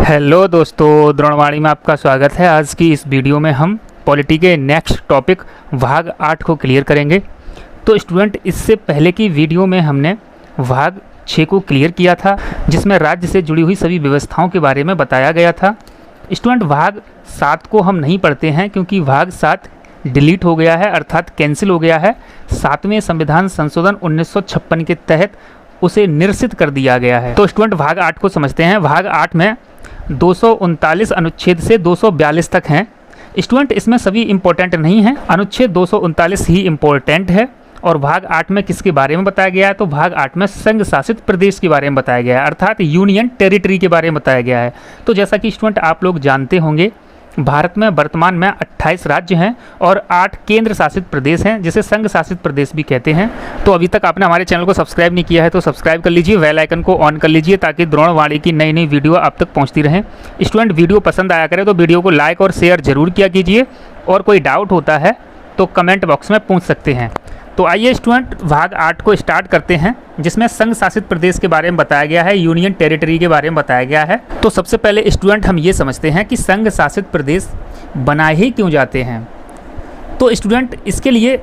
Hello दोस्तों, द्रोणवाणी में आपका स्वागत है। आज की इस वीडियो में हम पॉलिटी के नेक्स्ट टॉपिक भाग 8 को क्लियर करेंगे। तो स्टूडेंट, इससे पहले की वीडियो में हमने भाग 6 को क्लियर किया था, जिसमें राज्य से जुड़ी हुई सभी व्यवस्थाओं के बारे में बताया गया था। स्टूडेंट, भाग 7 को हम नहीं पढ़ते हैं क्योंकि भाग 7 डिलीट हो गया है, अर्थात कैंसिल हो गया है। 7वें संविधान संशोधन 1956 के तहत उसे निरसित कर दिया गया है। तो स्टूडेंट, भाग 8 को समझते हैं। भाग 8 में 239 अनुच्छेद से 242 तक हैं। स्टूडेंट, इसमें सभी इम्पोर्टेंट नहीं हैं, अनुच्छेद 239 ही इम्पोर्टेंट है। और भाग 8 में किसके बारे में बताया गया है? तो भाग 8 में संघ शासित प्रदेश के बारे में बताया गया है, अर्थात यूनियन टेरिटरी के बारे में बताया गया है। तो जैसा कि स्टूडेंट आप लोग जानते होंगे, भारत में वर्तमान में 28 राज्य हैं और 8 केंद्र शासित प्रदेश हैं, जिसे संघ शासित प्रदेश भी कहते हैं। तो अभी तक आपने हमारे चैनल को सब्सक्राइब नहीं किया है तो सब्सक्राइब कर लीजिए, बेल आइकन को ऑन कर लीजिए ताकि द्रोणवाणी की नई नई वीडियो आप तक पहुंचती रहें। स्टूडेंट, वीडियो पसंद आया करे तो वीडियो को लाइक और शेयर जरूर किया कीजिए, और कोई डाउट होता है तो कमेंट बॉक्स में पूछ सकते हैं। तो आइए स्टूडेंट, भाग 8 को स्टार्ट करते हैं, जिसमें संघ शासित प्रदेश के बारे में बताया गया है, यूनियन टेरिटरी के बारे में बताया गया है। तो सबसे पहले स्टूडेंट हम ये समझते हैं कि संघ शासित प्रदेश बनाए ही क्यों जाते हैं। तो स्टूडेंट, इसके लिए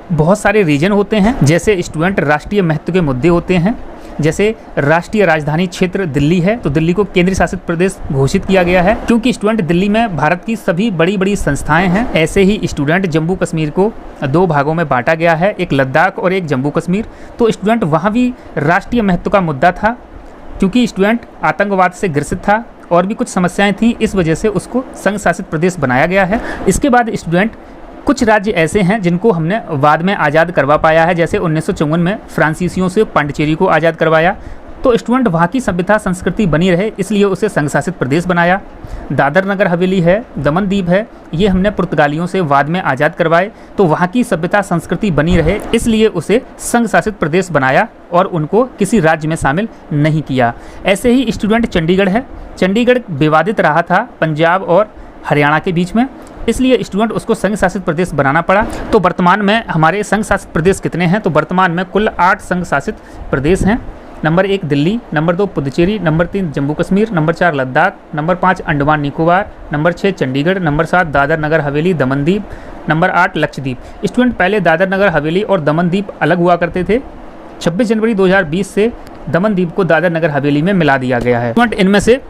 बहुत सारे रीजन होते हैं। जैसे स्टूडेंट, राष्ट्रीय महत्व के मुद्दे होते हैं। जैसे राष्ट्रीय राजधानी क्षेत्र दिल्ली है, तो दिल्ली को केंद्रीय शासित प्रदेश घोषित किया गया है क्योंकि स्टूडेंट दिल्ली में भारत की सभी बड़ी बड़ी संस्थाएं हैं। ऐसे ही स्टूडेंट, जम्मू कश्मीर को 2 भागों में बांटा गया है, एक लद्दाख और एक जम्मू कश्मीर। तो स्टूडेंट, वहाँ भी राष्ट्रीय महत्व का मुद्दा था क्योंकि स्टूडेंट आतंकवाद से ग्रसित था और भी कुछ समस्याएं थी, इस वजह से उसको संघ शासित प्रदेश बनाया गया है। इसके बाद स्टूडेंट, कुछ राज्य ऐसे हैं जिनको हमने बाद में आज़ाद करवा पाया है। जैसे 1954 में फ्रांसीसियों से पांडिचेरी को आज़ाद करवाया। तो स्टूडेंट, वहाँ की सभ्यता संस्कृति बनी रहे, इसलिए उसे संघ शासित प्रदेश बनाया। दादर नगर हवेली है, दमन दीप है, ये हमने पुर्तगालियों से बाद में आज़ाद करवाए, तो वहाँ की सभ्यता संस्कृति बनी रहे, इसलिए उसे संघ शासित प्रदेश बनाया और उनको किसी राज्य में शामिल नहीं किया। ऐसे ही स्टूडेंट, चंडीगढ़ है। चंडीगढ़ विवादित रहा था पंजाब और हरियाणा के बीच में, इसलिए स्टूडेंट उसको संघ शासित प्रदेश बनाना पड़ा। तो वर्तमान में हमारे संघ शासित प्रदेश कितने हैं? तो वर्तमान में कुल 8 संघ शासित प्रदेश हैं। Number 1 Delhi, number 2 Puducherry, number 3 Jammu Kashmir, number 4 Ladakh, number 5 Andaman Nicobar, number 6 Chandigarh, number 7 Dadra Nagar Haveli Daman दीप, नंबर 8 लक्षद्वीप। स्टूडेंट, पहले दादर नगर हवेली और दमन दीप अलग हुआ करते थे। 26 जनवरी 2020 से दमन दीप को दादर नगर हवेली में मिला दिया गया है। स्टूडेंट, इनमें से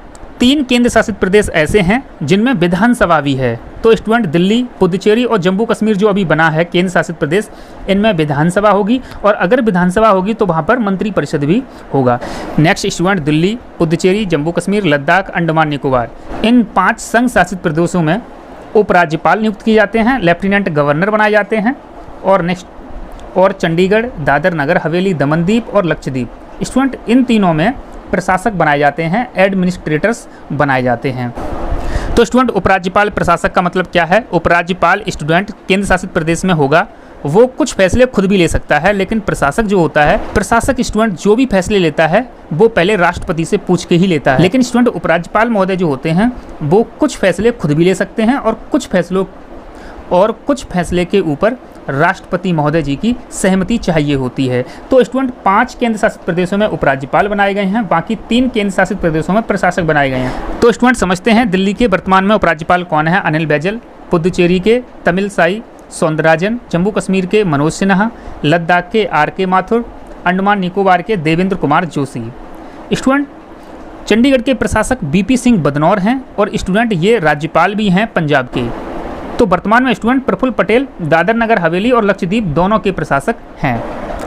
3 केंद्र शासित प्रदेश ऐसे हैं जिनमें विधानसभा भी है। तो स्टूडेंट, दिल्ली, पुदुचेरी और जम्मू कश्मीर जो अभी बना है केंद्र शासित प्रदेश, इनमें विधानसभा होगी, और अगर विधानसभा होगी तो वहाँ पर मंत्री परिषद भी होगा। नेक्स्ट स्टूडेंट, दिल्ली, पुदुचेरी, जम्मू कश्मीर, लद्दाख, अंडमान निकोबार, इन 5 संघ शासित प्रदेशों में उपराज्यपाल नियुक्त किए जाते हैं, लेफ्टिनेंट गवर्नर बनाए जाते हैं। और नेक्स्ट, और चंडीगढ़, दादर नगर हवेली, दमन दीप और लक्षद्वीप, स्टूडेंट इन तीनों में प्रशासक बनाए जाते हैं, एडमिनिस्ट्रेटर्स बनाए जाते हैं। तो स्टूडेंट, उपराज्यपाल प्रशासक का मतलब क्या है? उपराज्यपाल स्टूडेंट केंद्र शासित प्रदेश में होगा, वो कुछ फैसले खुद भी ले सकता है, लेकिन प्रशासक जो होता है, प्रशासक स्टूडेंट जो भी फैसले लेता है वो पहले राष्ट्रपति से पूछ के ही लेता है। लेकिन स्टूडेंट, उपराज्यपाल महोदय जो होते हैं वो कुछ फैसले खुद भी ले सकते हैं और कुछ फैसले के ऊपर राष्ट्रपति महोदय जी की सहमति चाहिए होती है। तो स्टूडेंट, 5 केंद्र शासित प्रदेशों में उपराज्यपाल बनाए गए हैं, बाकी 3 केंद्र शासित प्रदेशों में प्रशासक बनाए गए हैं। तो स्टूडेंट, समझते हैं दिल्ली के वर्तमान में उपराज्यपाल कौन है? अनिल बैजल। पुदुचेरी के तमिलसाई सौंदरराजन, जम्मू कश्मीर के मनोज सिन्हा, लद्दाख के RK माथुर, अंडमान निकोबार के देवेंद्र कुमार जोशी। स्टूडेंट, चंडीगढ़ के प्रशासक BP सिंह बदनौर हैं, और स्टूडेंट ये राज्यपाल भी हैं पंजाब के। तो वर्तमान में स्टूडेंट प्रफुल्ल पटेल दादर नगर हवेली और लक्षद्वीप दोनों के प्रशासक हैं।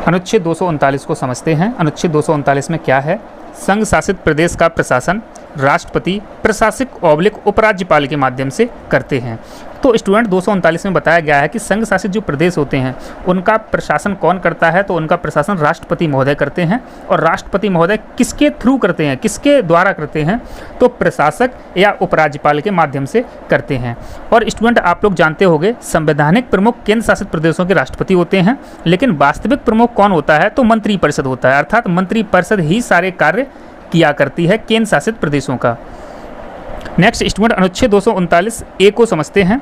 अनुच्छेद 239 को समझते हैं। अनुच्छेद 239 में क्या है? संघ शासित प्रदेश का प्रशासन राष्ट्रपति, प्रशासक / उपराज्यपाल के माध्यम से करते हैं। तो स्टूडेंट, 239 में बताया गया है कि संघ शासित जो प्रदेश होते हैं उनका प्रशासन कौन करता है? तो उनका प्रशासन राष्ट्रपति महोदय करते हैं। और राष्ट्रपति महोदय किसके थ्रू करते हैं, किसके द्वारा करते हैं? तो प्रशासक या उपराज्यपाल के माध्यम से करते हैं। और स्टूडेंट, आप लोग जानते होंगे संवैधानिक प्रमुख केंद्र शासित प्रदेशों के राष्ट्रपति होते हैं, लेकिन वास्तविक प्रमुख कौन होता है? तो मंत्री परिषद होता है, अर्थात मंत्री परिषद ही सारे कार्य किया करती है केंद्र शासित प्रदेशों का। नेक्स्ट स्टूडेंट, अनुच्छेद 239A को समझते हैं।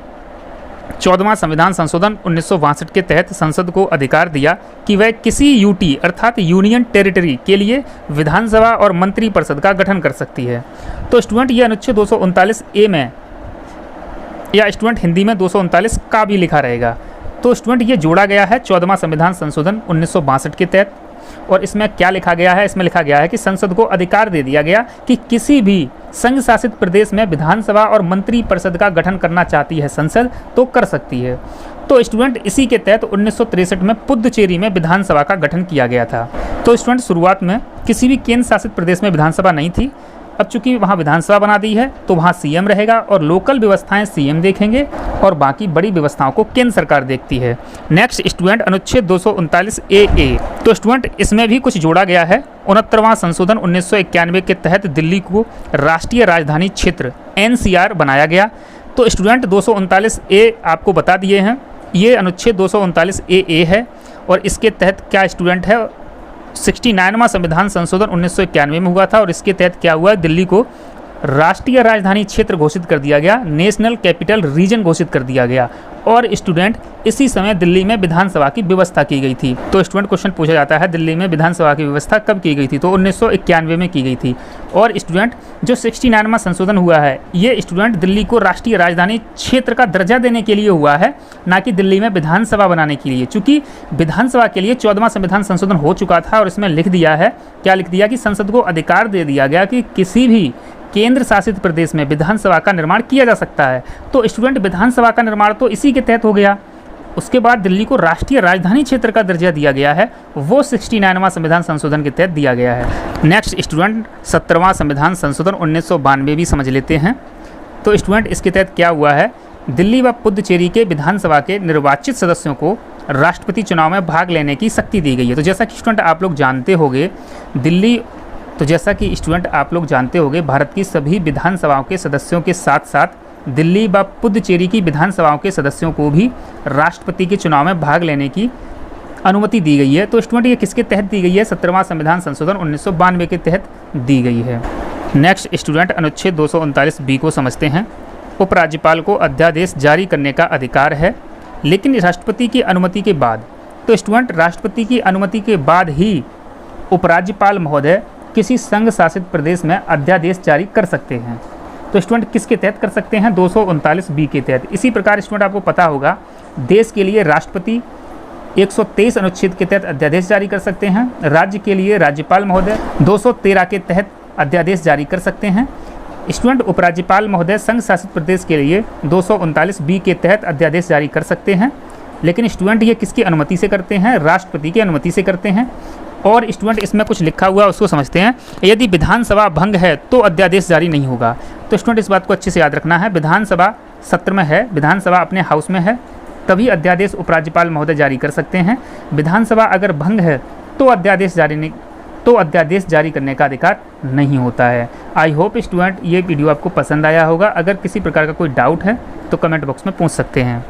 14वां संविधान संशोधन 1962 के तहत संसद को अधिकार दिया कि वह किसी यूटी अर्थात यूनियन टेरिटरी के लिए विधानसभा और मंत्री परिषद का गठन कर सकती है। तो स्टूडेंट ये अनुच्छेद 239 ए में, या स्टूडेंट हिंदी में 239 का भी लिखा रहेगा। तो स्टूडेंट ये जोड़ा गया है 14वां संविधान संशोधन 1962 के तहत। और इसमें क्या लिखा गया है? इसमें लिखा गया है कि संसद को अधिकार दे दिया गया कि किसी भी संघ शासित प्रदेश में विधानसभा और मंत्री परिषद का गठन करना चाहती है संसद तो कर सकती है। तो स्टूडेंट इसी के तहत 1963 में पुद्दुचेरी में विधानसभा का गठन किया गया था। तो स्टूडेंट शुरुआत में किसी भी केंद्र शासित प्रदेश में विधानसभा नहीं थी। अब चूंकि वहाँ विधानसभा बना दी है तो वहाँ सीएम रहेगा और लोकल व्यवस्थाएं सीएम देखेंगे और बाकी बड़ी व्यवस्थाओं को केंद्र सरकार देखती है। नेक्स्ट स्टूडेंट अनुच्छेद 239 ए। तो स्टूडेंट इसमें भी कुछ जोड़ा गया है। 69वां संशोधन 1991 के तहत दिल्ली को राष्ट्रीय राजधानी क्षेत्र NCR बनाया गया। तो स्टूडेंट 239 ए आपको बता दिए हैं। ये अनुच्छेद 239 ए है और इसके तहत क्या स्टूडेंट है, 69वां संविधान संशोधन 1991 में हुआ था और इसके तहत क्या हुआ, दिल्ली को राष्ट्रीय राजधानी क्षेत्र घोषित कर दिया गया, नेशनल कैपिटल रीजन घोषित कर दिया गया। और स्टूडेंट इसी समय दिल्ली में विधानसभा की व्यवस्था की गई थी। तो स्टूडेंट क्वेश्चन पूछा जाता है दिल्ली में विधानसभा की व्यवस्था कब की गई थी? तो 1991 में की गई थी। और स्टूडेंट जो 69वां संशोधन हुआ है ये स्टूडेंट दिल्ली को राष्ट्रीय राजधानी क्षेत्र का दर्जा देने के लिए हुआ है, ना कि दिल्ली में विधानसभा बनाने के लिए। चूँकि विधानसभा के लिए 14वां संविधान संशोधन हो चुका था और इसमें लिख दिया है, क्या लिख दिया कि संसद को अधिकार दे दिया गया कि किसी भी केंद्र शासित प्रदेश में विधानसभा का निर्माण किया जा सकता है। तो स्टूडेंट विधानसभा का निर्माण तो इसी के तहत हो गया। उसके बाद दिल्ली को राष्ट्रीय राजधानी क्षेत्र का दर्जा दिया गया है, वो 69वां संविधान संशोधन के तहत दिया गया है। नेक्स्ट स्टूडेंट 70वां संविधान संशोधन 1992 भी समझ लेते हैं। तो स्टूडेंट इसके तहत क्या हुआ है, दिल्ली व पुद्दुचेरी के विधानसभा के निर्वाचित सदस्यों को राष्ट्रपति चुनाव में भाग लेने की शक्ति दी गई है। तो जैसा कि स्टूडेंट आप लोग जानते होंगे भारत की सभी विधानसभाओं के सदस्यों के साथ साथ दिल्ली व पुद्दुचेरी की विधानसभाओं के सदस्यों को भी राष्ट्रपति के चुनाव में भाग लेने की अनुमति दी गई है। तो स्टूडेंट ये किसके तहत दी गई है? 70वां संविधान संशोधन 1992 के तहत दी गई है। नेक्स्ट स्टूडेंट अनुच्छेद 239 बी को समझते हैं। उपराज्यपाल को अध्यादेश जारी करने का अधिकार है, लेकिन राष्ट्रपति की अनुमति के बाद। तो स्टूडेंट राष्ट्रपति की अनुमति के बाद ही उपराज्यपाल महोदय किसी संघ शासित प्रदेश में अध्यादेश जारी कर सकते हैं। तो स्टूडेंट किसके तहत कर सकते हैं? 239 बी के तहत। इसी प्रकार स्टूडेंट आपको पता होगा देश के लिए राष्ट्रपति 123 अनुच्छेद के तहत अध्यादेश जारी कर सकते हैं। राज्य के लिए राज्यपाल महोदय 213 के तहत अध्यादेश जारी कर सकते हैं। स्टूडेंट उपराज्यपाल महोदय संघ शासित प्रदेश के लिए 239 बी के तहत अध्यादेश जारी कर सकते हैं, लेकिन स्टूडेंट ये किसकी अनुमति से करते हैं? राष्ट्रपति की अनुमति से करते हैं। और स्टूडेंट इसमें कुछ लिखा हुआ है उसको समझते हैं। यदि विधानसभा भंग है तो अध्यादेश जारी नहीं होगा। तो स्टूडेंट इस बात को अच्छे से याद रखना है, विधानसभा सत्र में है, विधानसभा अपने हाउस में है, तभी अध्यादेश उपराज्यपाल महोदय जारी कर सकते हैं। विधानसभा अगर भंग है तो अध्यादेश जारी करने का अधिकार नहीं होता है। आई होप स्टूडेंट ये वीडियो आपको पसंद आया होगा। अगर किसी प्रकार का कोई डाउट है तो कमेंट बॉक्स में पूछ सकते हैं।